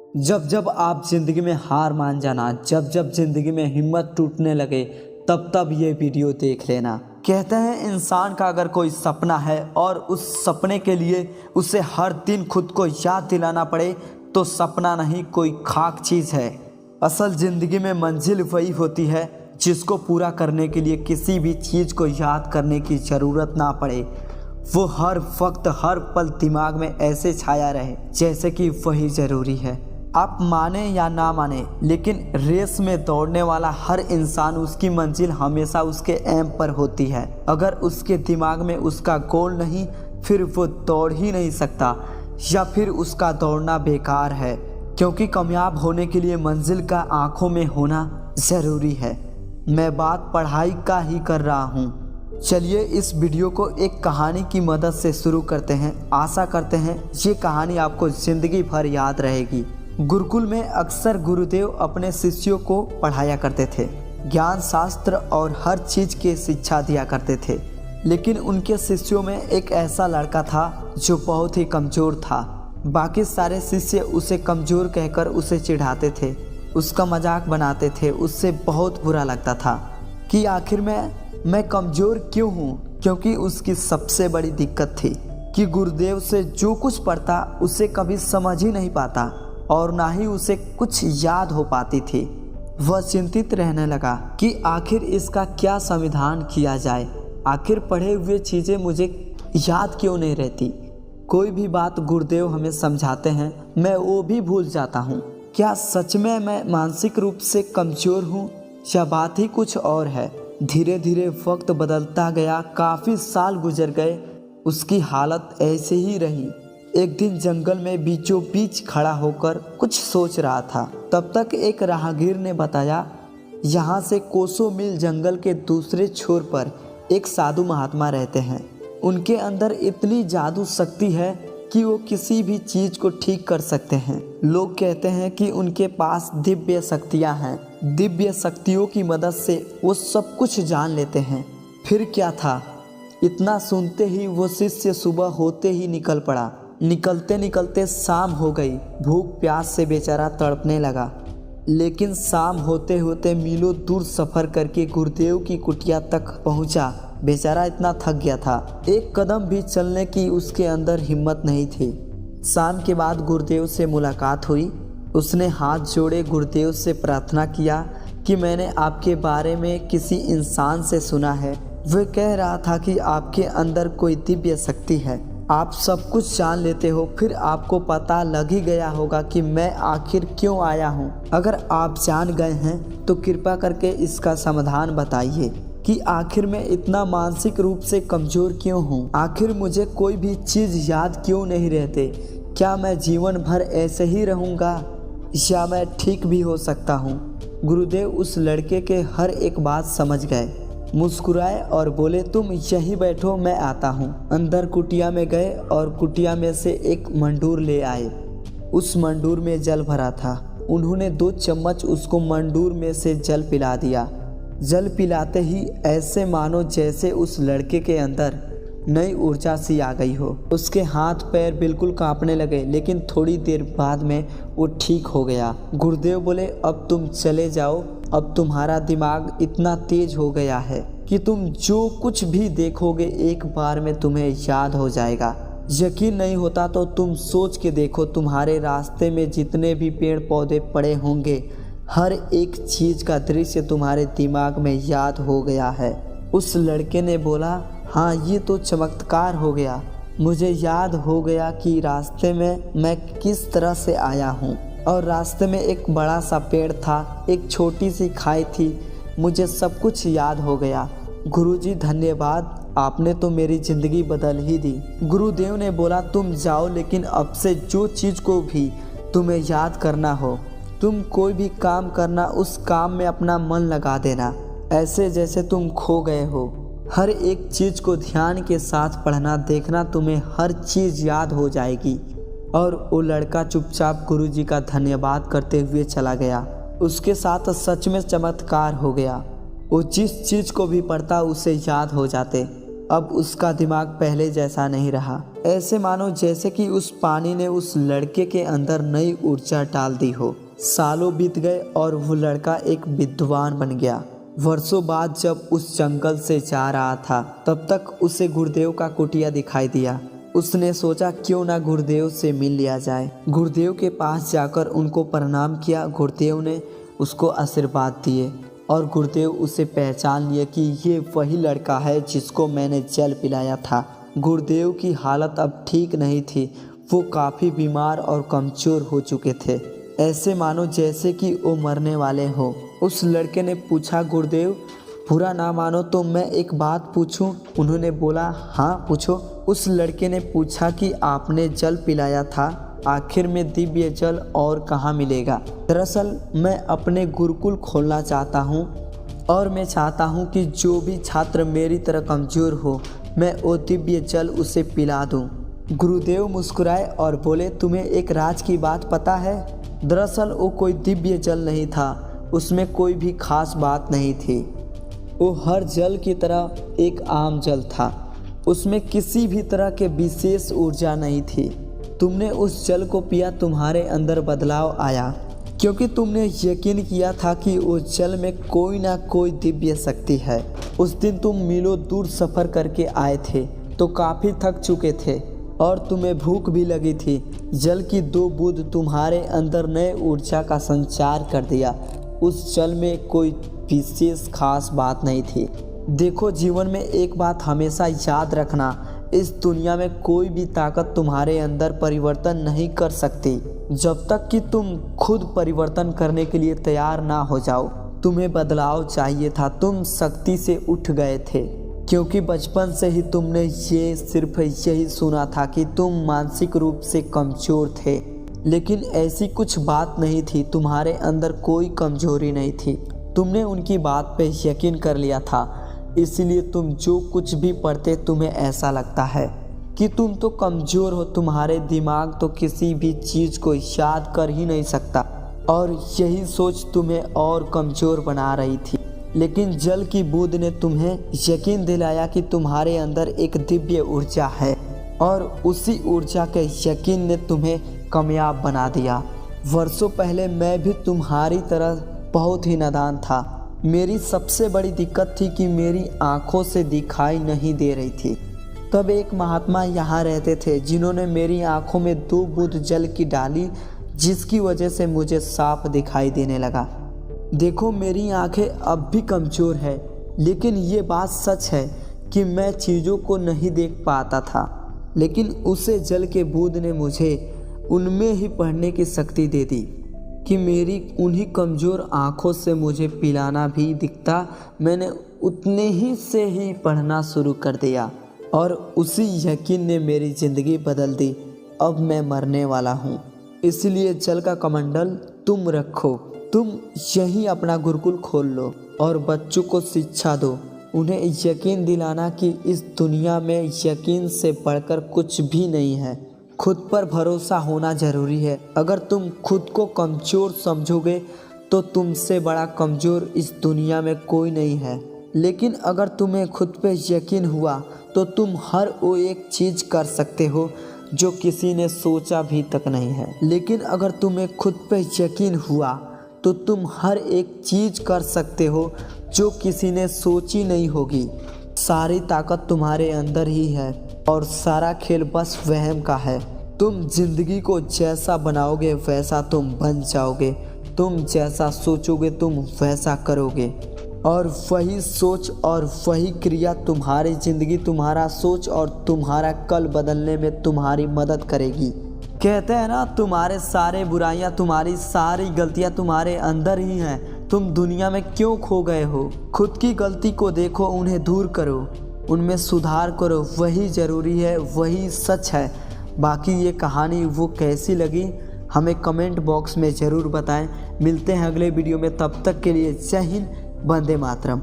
जब जब आप ज़िंदगी में हार मान जाना, जब जब ज़िंदगी में हिम्मत टूटने लगे, तब तब ये वीडियो देख लेना। कहते हैं इंसान का अगर कोई सपना है और उस सपने के लिए उसे हर दिन खुद को याद दिलाना पड़े तो सपना नहीं कोई खाक चीज़ है। असल ज़िंदगी में मंजिल वही होती है जिसको पूरा करने के लिए किसी भी चीज़ को याद करने की ज़रूरत ना पड़े। वो हर वक्त हर पल दिमाग में ऐसे छाया रहे जैसे कि वही ज़रूरी है। आप माने या ना माने, लेकिन रेस में दौड़ने वाला हर इंसान उसकी मंजिल हमेशा उसके एम पर होती है। अगर उसके दिमाग में उसका गोल नहीं, फिर वो दौड़ ही नहीं सकता या फिर उसका दौड़ना बेकार है, क्योंकि कामयाब होने के लिए मंजिल का आंखों में होना ज़रूरी है। मैं बात पढ़ाई का ही कर रहा हूँ। चलिए इस वीडियो को एक कहानी की मदद से शुरू करते हैं। आशा करते हैं ये कहानी आपको ज़िंदगी भर याद रहेगी। गुरुकुल में अक्सर गुरुदेव अपने शिष्यों को पढ़ाया करते थे, ज्ञान शास्त्र और हर चीज़ की शिक्षा दिया करते थे। लेकिन उनके शिष्यों में एक ऐसा लड़का था जो बहुत ही कमज़ोर था। बाकी सारे शिष्य उसे कमज़ोर कहकर उसे चिढ़ाते थे, उसका मजाक बनाते थे। उससे बहुत बुरा लगता था कि आखिर मैं कमज़ोर क्यों हूँ, क्योंकि उसकी सबसे बड़ी दिक्कत थी कि गुरुदेव से जो कुछ पढ़ता उसे कभी समझ ही नहीं पाता और ना ही उसे कुछ याद हो पाती थी। वह चिंतित रहने लगा कि आखिर इसका क्या समाधान किया जाए। आखिर पढ़े हुए चीज़ें मुझे याद क्यों नहीं रहती। कोई भी बात गुरुदेव हमें समझाते हैं, मैं वो भी भूल जाता हूँ। क्या सच में मैं मानसिक रूप से कमज़ोर हूँ या बात ही कुछ और है। धीरे धीरे वक्त बदलता गया, काफ़ी साल गुजर गए, उसकी हालत ऐसे ही रही। एक दिन जंगल में बीचों बीच खड़ा होकर कुछ सोच रहा था। तब तक एक राहगीर ने बताया, यहाँ से कोसों मील जंगल के दूसरे छोर पर एक साधु महात्मा रहते हैं। उनके अंदर इतनी जादू शक्ति है कि वो किसी भी चीज़ को ठीक कर सकते हैं। लोग कहते हैं कि उनके पास दिव्य शक्तियाँ हैं। दिव्य शक्तियों की मदद से वो सब कुछ जान लेते हैं। फिर क्या था, इतना सुनते ही वो शिष्य सुबह होते ही निकल पड़ा। निकलते निकलते शाम हो गई। भूख प्यास से बेचारा तड़पने लगा। लेकिन शाम होते होते मीलों दूर सफ़र करके गुरुदेव की कुटिया तक पहुंचा। बेचारा इतना थक गया था, एक कदम भी चलने की उसके अंदर हिम्मत नहीं थी। शाम के बाद गुरुदेव से मुलाकात हुई। उसने हाथ जोड़े गुरुदेव से प्रार्थना किया कि मैंने आपके बारे में किसी इंसान से सुना है। वह कह रहा था कि आपके अंदर कोई दिव्य शक्ति है, आप सब कुछ जान लेते हो। फिर आपको पता लग ही गया होगा कि मैं आखिर क्यों आया हूँ। अगर आप जान गए हैं तो कृपा करके इसका समाधान बताइए कि आखिर मैं इतना मानसिक रूप से कमज़ोर क्यों हूँ। आखिर मुझे कोई भी चीज़ याद क्यों नहीं रहते। क्या मैं जीवन भर ऐसे ही रहूँगा या मैं ठीक भी हो सकता हूँ। गुरुदेव उस लड़के के हर एक बात समझ गए, मुस्कुराए और बोले, तुम यहीं बैठो, मैं आता हूँ। अंदर कुटिया में गए और कुटिया में से एक मंडूर ले आए। उस मंडूर में जल भरा था। उन्होंने 2 चम्मच उसको मंडूर में से जल पिला दिया। जल पिलाते ही ऐसे मानो जैसे उस लड़के के अंदर नई ऊर्जा सी आ गई हो। उसके हाथ पैर बिल्कुल कांपने लगे, लेकिन थोड़ी देर बाद में वो ठीक हो गया। गुरुदेव बोले, अब तुम चले जाओ। अब तुम्हारा दिमाग इतना तेज हो गया है कि तुम जो कुछ भी देखोगे एक बार में तुम्हें याद हो जाएगा। यकीन नहीं होता तो तुम सोच के देखो, तुम्हारे रास्ते में जितने भी पेड़ पौधे पड़े होंगे, हर एक चीज़ का दृश्य तुम्हारे दिमाग में याद हो गया है। उस लड़के ने बोला, हाँ ये तो चमत्कार हो गया। मुझे याद हो गया कि रास्ते में मैं किस तरह से आया हूँ और रास्ते में एक बड़ा सा पेड़ था, एक छोटी सी खाई थी। मुझे सब कुछ याद हो गया। गुरुजी धन्यवाद, आपने तो मेरी ज़िंदगी बदल ही दी। गुरुदेव ने बोला, तुम जाओ, लेकिन अब से जो चीज़ को भी तुम्हें याद करना हो, तुम कोई भी काम करना, उस काम में अपना मन लगा देना, ऐसे जैसे तुम खो गए हो। हर एक चीज़ को ध्यान के साथ पढ़ना, देखना तुम्हें हर चीज़ याद हो जाएगी। और वो लड़का चुपचाप गुरुजी का धन्यवाद करते हुए चला गया। उसके साथ सच में चमत्कार हो गया। वो जिस चीज़ को भी पढ़ता उसे याद हो जाते। अब उसका दिमाग पहले जैसा नहीं रहा। ऐसे मानो जैसे कि उस पानी ने उस लड़के के अंदर नई ऊर्जा डाल दी हो। सालों बीत गए और वो लड़का एक विद्वान बन गया। वर्षों बाद जब उस जंगल से जा रहा था तब तक उसे गुरुदेव का कुटिया दिखाई दिया। उसने सोचा क्यों ना गुरुदेव से मिल लिया जाए। गुरुदेव के पास जाकर उनको प्रणाम किया। गुरुदेव ने उसको आशीर्वाद दिए और गुरुदेव उसे पहचान लिए कि ये वही लड़का है जिसको मैंने जल पिलाया था। गुरुदेव की हालत अब ठीक नहीं थी। वो काफ़ी बीमार और कमज़ोर हो चुके थे, ऐसे मानो जैसे कि वो मरने वाले हो। उस लड़के ने पूछा, गुरुदेव बुरा ना मानो तो मैं एक बात पूछूं? उन्होंने बोला, हाँ पूछो। उस लड़के ने पूछा कि आपने जल पिलाया था, आखिर में दिव्य जल और कहाँ मिलेगा? दरअसल मैं अपने गुरुकुल खोलना चाहता हूँ और मैं चाहता हूँ कि जो भी छात्र मेरी तरह कमज़ोर हो मैं वो दिव्य जल उसे पिला दूँ। गुरुदेव मुस्कुराए और बोले, तुम्हें एक राज की बात पता है? दरअसल वो कोई दिव्य जल नहीं था, उसमें कोई भी खास बात नहीं थी। वो हर जल की तरह एक आम जल था, उसमें किसी भी तरह के विशेष ऊर्जा नहीं थी। तुमने उस जल को पिया, तुम्हारे अंदर बदलाव आया क्योंकि तुमने यकीन किया था कि उस जल में कोई ना कोई दिव्य शक्ति है। उस दिन तुम मीलों दूर सफ़र करके आए थे तो काफ़ी थक चुके थे और तुम्हें भूख भी लगी थी। जल की 2 बूंद तुम्हारे अंदर नए ऊर्जा का संचार कर दिया। उस जल में कोई विशेष खास बात नहीं थी। देखो, जीवन में एक बात हमेशा याद रखना, इस दुनिया में कोई भी ताकत तुम्हारे अंदर परिवर्तन नहीं कर सकती जब तक कि तुम खुद परिवर्तन करने के लिए तैयार ना हो जाओ। तुम्हें बदलाव चाहिए था, तुम शक्ति से उठ गए थे क्योंकि बचपन से ही तुमने ये सिर्फ यही सुना था कि तुम मानसिक रूप से कमज़ोर थे, लेकिन ऐसी कुछ बात नहीं थी। तुम्हारे अंदर कोई कमज़ोरी नहीं थी, तुमने उनकी बात पे यकीन कर लिया था। इसलिए तुम जो कुछ भी पढ़ते तुम्हें ऐसा लगता है कि तुम तो कमज़ोर हो, तुम्हारे दिमाग तो किसी भी चीज़ को याद कर ही नहीं सकता और यही सोच तुम्हें और कमज़ोर बना रही थी। लेकिन जल की बूंद ने तुम्हें यकीन दिलाया कि तुम्हारे अंदर एक दिव्य ऊर्जा है और उसी ऊर्जा के यकीन ने तुम्हें कामयाब बना दिया। वर्षों पहले मैं भी तुम्हारी तरह बहुत ही नादान था। मेरी सबसे बड़ी दिक्कत थी कि मेरी आँखों से दिखाई नहीं दे रही थी। तब एक महात्मा यहाँ रहते थे जिन्होंने मेरी आँखों में 2 बूंद जल की डाली, जिसकी वजह से मुझे साफ दिखाई देने लगा। देखो, मेरी आँखें अब भी कमज़ोर है, लेकिन ये बात सच है कि मैं चीज़ों को नहीं देख पाता था, लेकिन उसे जल के बूंद ने मुझे उनमें ही पढ़ने की शक्ति दे दी कि मेरी उन्हीं कमज़ोर आँखों से मुझे पिलाना भी दिखता। मैंने उतने ही से ही पढ़ना शुरू कर दिया और उसी यकीन ने मेरी ज़िंदगी बदल दी। अब मैं मरने वाला हूँ, इसलिए जल का कमंडल तुम रखो। तुम यहीं अपना गुरुकुल खोल लो और बच्चों को शिक्षा दो। उन्हें यकीन दिलाना कि इस दुनिया में यकीन से बढ़कर कुछ भी नहीं है। खुद पर भरोसा होना ज़रूरी है। अगर तुम खुद को कमज़ोर समझोगे तो तुमसे बड़ा कमज़ोर इस दुनिया में कोई नहीं है। लेकिन अगर तुम्हें खुद पे यकीन हुआ तो तुम हर वो एक चीज़ कर सकते हो जो किसी ने सोचा भी तक नहीं है। लेकिन अगर तुम्हें खुद पे यकीन हुआ तो तुम हर एक चीज़ कर सकते हो जो किसी ने सोची नहीं होगी। सारी ताकत तुम्हारे अंदर ही है और सारा खेल बस वहम का है। तुम जिंदगी को जैसा बनाओगे वैसा तुम बन जाओगे। तुम जैसा सोचोगे तुम वैसा करोगे और वही सोच और वही क्रिया तुम्हारी ज़िंदगी, तुम्हारा सोच और तुम्हारा कल बदलने में तुम्हारी मदद करेगी। कहते हैं ना, तुम्हारे सारे बुराइयां, तुम्हारी सारी गलतियां तुम्हारे अंदर ही हैं। तुम दुनिया में क्यों खो गए हो? खुद की गलती को देखो, उन्हें दूर करो, उनमें सुधार करो। वही ज़रूरी है, वही सच है। बाकी ये कहानी वो कैसी लगी हमें कमेंट बॉक्स में ज़रूर बताएं। मिलते हैं अगले वीडियो में, तब तक के लिए जय हिंद, वंदे मातरम।